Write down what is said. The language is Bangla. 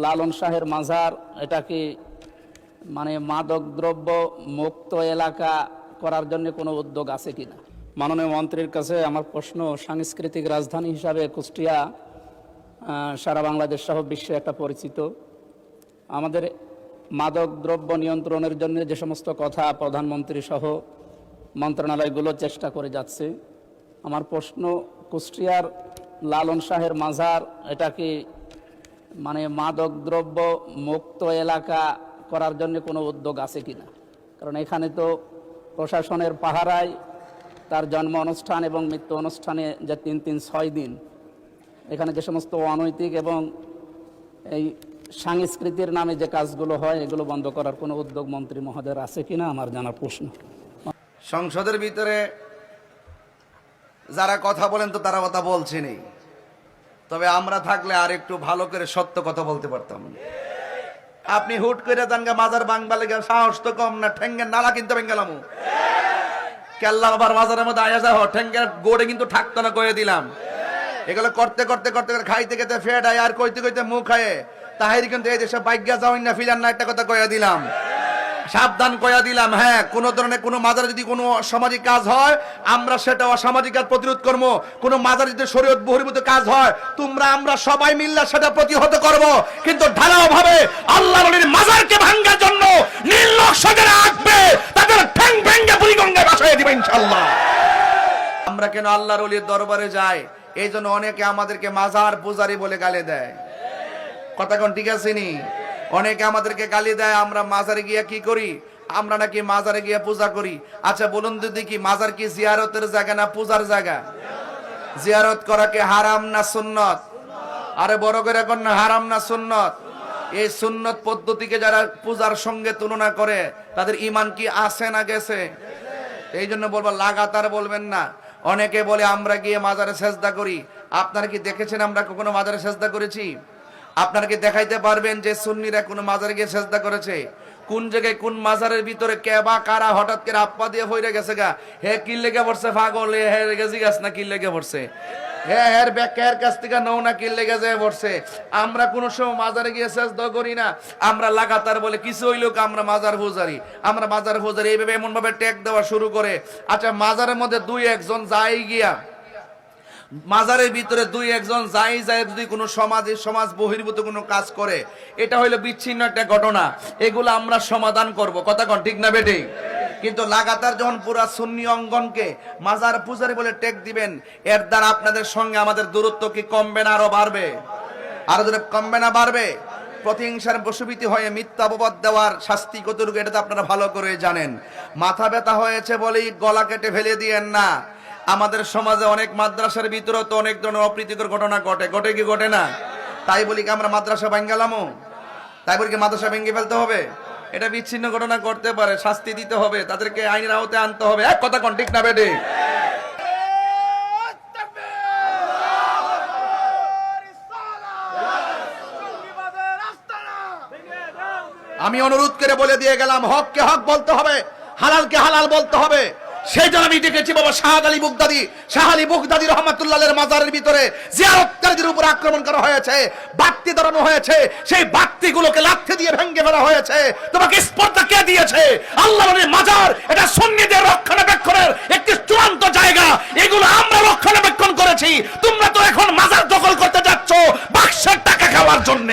লালন শাহের মাজার, এটা কি মানে মাদক দ্রব্য মুক্ত এলাকা করার জন্য কোনো উদ্যোগ আছে কিনা? মাননীয় মন্ত্রীর কাছে আমার প্রশ্ন, সাংস্কৃতিক রাজধানী হিসাবে কুষ্টিয়া সারা বাংলাদেশ সহ বিশ্বে একটা পরিচিত। আমাদের মাদক দ্রব্য নিয়ন্ত্রণের জন্য যে সমস্ত কথা প্রধানমন্ত্রী সহ মন্ত্রণালয়গুলো চেষ্টা করে যাচ্ছে, আমার প্রশ্ন, কুষ্টিয়ার লালন শাহের মাজার, এটা কি মানে মাদক দ্রব্য মুক্ত এলাকা করার জন্য কোনো উদ্যোগ আছে কিনা? কারণ এখানে তো প্রশাসনের পাহারায় তার জন্ম অনুষ্ঠান এবং মৃত্যু অনুষ্ঠানে যে 3-6 দিন, এখানে যে সমস্ত অনৈতিক এবং এই সাংস্কৃতির নামে যে কাজগুলো হয়, এগুলো বন্ধ করার কোনো উদ্যোগ মন্ত্রী মহোদয়ের আছে কিনা আমার জানার প্রশ্ন। সংসদের ভিতরে যারা কথা বলেন তো তারা কথা বলছেনই, তবে আমরা থাকলে আর একটু ভালো করে সত্য কথা বলতে পারতাম। আপনি হুট করে দাঙ্গা মাজার বাংবালে সাহস তো কম না, ঠেঙ্গের নালা কিনতে বেঙ্গালাম কেল্লা আবার মাজারের মধ্যে আয়া যাও, ঠেঙ্গের গোড়ে কিন্তু থাকতো না, কয়ে দিলাম। এগুলো করতে করতে করতে খাইতে খেতে ফেট আয় আর কইতে কইতে মুখ খায় তাহাই কিন্তু এই দেশে বাইজ্ঞা যাওয়াই না, ফিরান না, একটা কথা কয়া দিলাম, সাবধান কয়া দিলাম। হ্যাঁ, কোন ধরনের কোন মাজারে যদি কোনো সামাজিক কাজ হয়, আমরা সেটা অসামাজিক কাজ প্রতিরোধ করবো। কোন মাজারে যদি শরীয়ত বহির্ভূত কাজ হয়, তোমরা আমরা সবাই মিললে সেটা প্রতিহত করব। কিন্তু ঢালাও ভাবে আল্লাহর ওলির মাজারকে ভাঙার জন্য নির্লক্ষ্য যারা আসবে, তাদের ঠ্যাং ভেঙে বুড়িগঙ্গায় ভাসাইয়া দিবে ইনশাআল্লাহ। আমরা কেন আল্লাহর ওলির দরবারে যাই, এই জন্য অনেকে আমাদেরকে মাজার পূজারি বলে গালি দেয়। কথা কোন ঠিক আছে নি? অনেকে আমাদেরকে গালি দেয়, আমরা মাজারে গিয়া কি করি, আমরা নাকি মাজারে গিয়া পূজা করি। আচ্ছা বলুন তো দেখি, মাজার কি জিয়ারতের জায়গা না পূজার জায়গা? জিয়ারত করা কি হারাম না সুন্নত? আরে বড় করে কোন না, হারাম না সুন্নত? এই সুন্নত পদ্ধতিকে যারা পূজার সঙ্গে তুলনা করে, তাদের ঈমান কি আছে না গেছে? এই জন্য বলবো, লাগাতার বলবেন না। অনেকে বলে আমরা গিয়ে মাজারে সেজদা করি। আপনারা কি দেখেছেন আমরা কখনো মাজারে সেজদা করেছি? আপনারা কি দেখাইতে পারবেন যে সুন্নিরা কোন মাজারে গিয়ে সেজদা করেছে? কোন জায়গায় কোন মাজারের ভিতরে কে বা কারা হঠাৎ করে আপ্পা দিয়ে হইরে গেছে গা, হে কি লেগে পড়ছে পাগল, হে গেছি গাছ না কি লেগে পড়ছে, হে হের ব্যাকের কাছ থেকে নৌ না কি লেগে যায় পড়ছে। আমরা কোন সময় মাজারে গিয়ে সেজদা করি না। আমরা লাগাতার বলে কিছু হইল আমরা মাজার পূজারি, আমরা মাজার পূজারি, এইভাবে এমন ভাবে ট্যাগ দেওয়া শুরু করে। আচ্ছা মাজারের মধ্যে 2-1 যাই গিয়া, মাজারের ভিতরে 2-1 যাই যায় যদি কোনো সমাজ বহির্ভূত কোনো কাজ করে, এটা হইলো বিচ্ছিন্ন একটা ঘটনা। এগুলো আমরা সমাধান করব। কথা কোন ঠিক না বেটি? কিন্তু লাগাতার যখন পুরা সুন্নি অঙ্গনকে মাজার পূজারি বলে টেক দিবেন, এর দ্বারা আপনাদের সঙ্গে আমাদের দূরত্ব কি কমবে না আরো বাড়বে? আরো যদি কমবে না বাড়বে? প্রতিহিংসার বশবীতি হয়ে মিথ্যা অপবাদ দেওয়ার শাস্তি কতটুকু এটা তো আপনারা ভালো করে জানেন। মাথা ব্যথা হয়েছে বলেই গলা কেটে ফেলে দিয়েন না। আমাদের সমাজে অনেক মাদ্রাসার ভিতরে তো অনেক ধরনের অপ্রীতিকর ঘটনা ঘটে, ঘটে কি ঘটে না? তাই বলি কি আমরা মাদ্রাসা ভাঙ্গালামো? তাই বলি কি মাদ্রাসা ভেঙে ফেলতে হবে? এটা বিচ্ছিন্ন ঘটনা করতে পারে, শাস্তি দিতে হবে, তাদেরকে আইনের আওতায় আনতে হবে। এক কথা কোন ঠিক না বেটে? আমি অনুরোধ করে বলে দিয়ে গেলাম, হককে হক বলতে হবে, হালালকে হালাল বলতে হবে। সেই জন্য আমি দেখেছি বাবা শাহ আলী বুগদাদি রহমাতুল্লাহের মাজারের ভিতরে জিয়ারতকারীদের উপর আক্রমণ করা হয়েছে, বাতি ধরানো হয়েছে, সেই বাতিগুলোকে লাথি দিয়ে ভেঙে ফেলা হয়েছে। তোমাকে স্পর্ধা কে দিয়েছে? আল্লাহর মাজার এটা সুন্নিদের রক্ষণাবেক্ষণের একটি চূড়ান্ত জায়গা, এগুলো আমরা রক্ষণাবেক্ষণ করেছি। তোমরা তো এখন মাজার দখল করতে যাচ্ছ বাক্সের টাকা খাওয়ার জন্য।